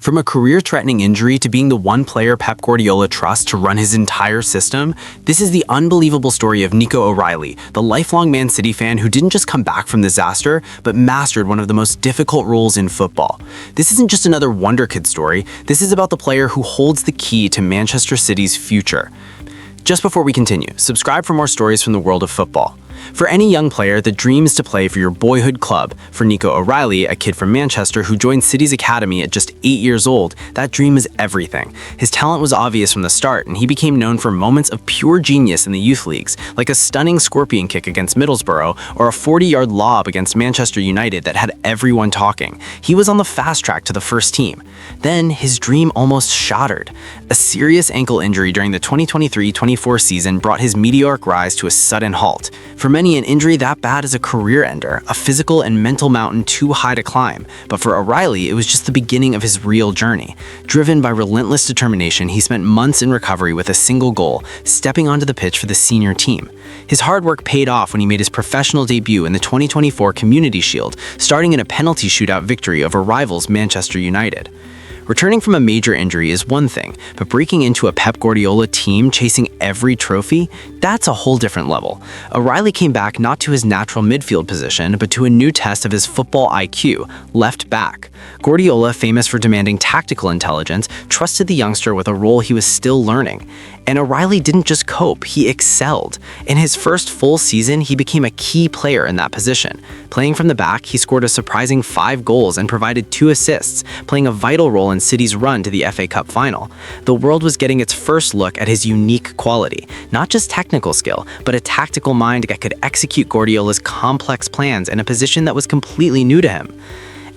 From a career-threatening injury to being the one player Pep Guardiola trusts to run his entire system, this is the unbelievable story of Nico O'Reilly, the lifelong Man City fan who didn't just come back from disaster, but mastered one of the most difficult roles in football. This isn't just another wonder kid story, this is about the player who holds the key to Manchester City's future. Just before we continue, subscribe for more stories from the world of football. For any young player, the dream is to play for your boyhood club. For Nico O'Reilly, a kid from Manchester who joined City's academy at just 8 years old, that dream is everything. His talent was obvious from the start, and he became known for moments of pure genius in the youth leagues, like a stunning scorpion kick against Middlesbrough or a 40-yard lob against Manchester United that had everyone talking. He was on the fast track to the first team. Then, his dream almost shattered. A serious ankle injury during the 2023-24 season brought his meteoric rise to a sudden halt. For many, an injury that bad is a career ender, a physical and mental mountain too high to climb. But for O'Reilly, it was just the beginning of his real journey. Driven by relentless determination, he spent months in recovery with a single goal, stepping onto the pitch for the senior team. His hard work paid off when he made his professional debut in the 2024 Community Shield, starting in a penalty shootout victory over rivals Manchester United. Returning from a major injury is one thing, but breaking into a Pep Guardiola team chasing every trophy, that's a whole different level. O'Reilly came back not to his natural midfield position, but to a new test of his football IQ, left back. Guardiola, famous for demanding tactical intelligence, trusted the youngster with a role he was still learning. And O'Reilly didn't just cope, he excelled. In his first full season, he became a key player in that position. Playing from the back, he scored a surprising 5 goals and provided 2 assists, playing a vital role in City's run to the FA Cup final. The world was getting its first look at his unique quality, not just technical skill, but a tactical mind that could execute Guardiola's complex plans in a position that was completely new to him.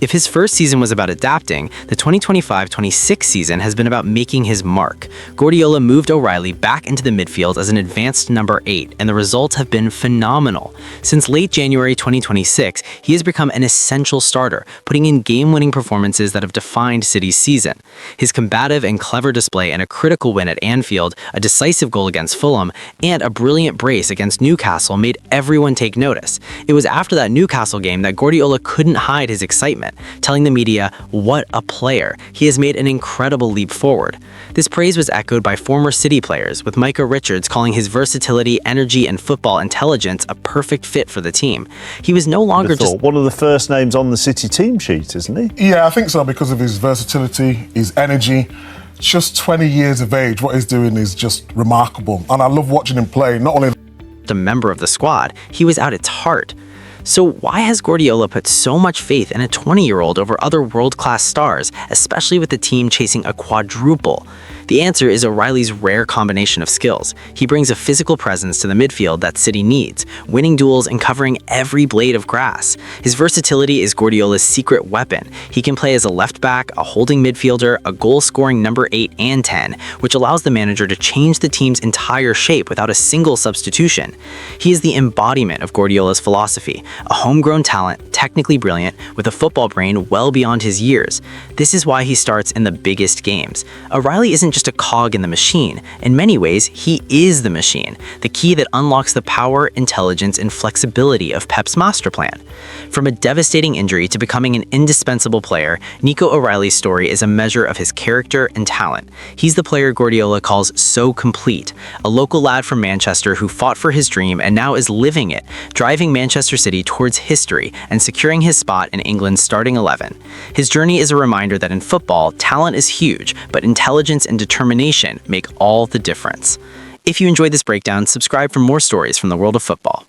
If his first season was about adapting, the 2025-26 season has been about making his mark. Guardiola moved O'Reilly back into the midfield as an advanced number 8, and the results have been phenomenal. Since late January 2026, he has become an essential starter, putting in game-winning performances that have defined City's season. His combative and clever display in a critical win at Anfield, a decisive goal against Fulham, and a brilliant brace against Newcastle made everyone take notice. It was after that Newcastle game that Guardiola couldn't hide his excitement, telling the media, "What a player. He has made an incredible leap forward." This praise was echoed by former City players, with Micah Richards calling his versatility, energy, and football intelligence a perfect fit for the team. He was no longer just one of the first names on the City team sheet, isn't he? Yeah, I think so, because of his versatility, his energy. Just 20 years of age, what he's doing is just remarkable. And I love watching him play, not only a member of the squad, he was at its heart. So why has Guardiola put so much faith in a 20-year-old over other world-class stars, especially with the team chasing a quadruple? The answer is O'Reilly's rare combination of skills. He brings a physical presence to the midfield that City needs, winning duels and covering every blade of grass. His versatility is Guardiola's secret weapon. He can play as a left back, a holding midfielder, a goal-scoring number 8 and 10, which allows the manager to change the team's entire shape without a single substitution. He is the embodiment of Guardiola's philosophy, a homegrown talent, technically brilliant, with a football brain well beyond his years. This is why he starts in the biggest games. O'Reilly isn't just a cog in the machine. In many ways, he is the machine, the key that unlocks the power, intelligence, and flexibility of Pep's master plan. From a devastating injury to becoming an indispensable player, Nico O'Reilly's story is a measure of his character and talent. He's the player Guardiola calls so complete, a local lad from Manchester who fought for his dream and now is living it, driving Manchester City towards history and securing his spot in England's starting 11. His journey is a reminder that in football, talent is huge, but intelligence and determination make all the difference. If you enjoyed this breakdown, subscribe for more stories from the world of football.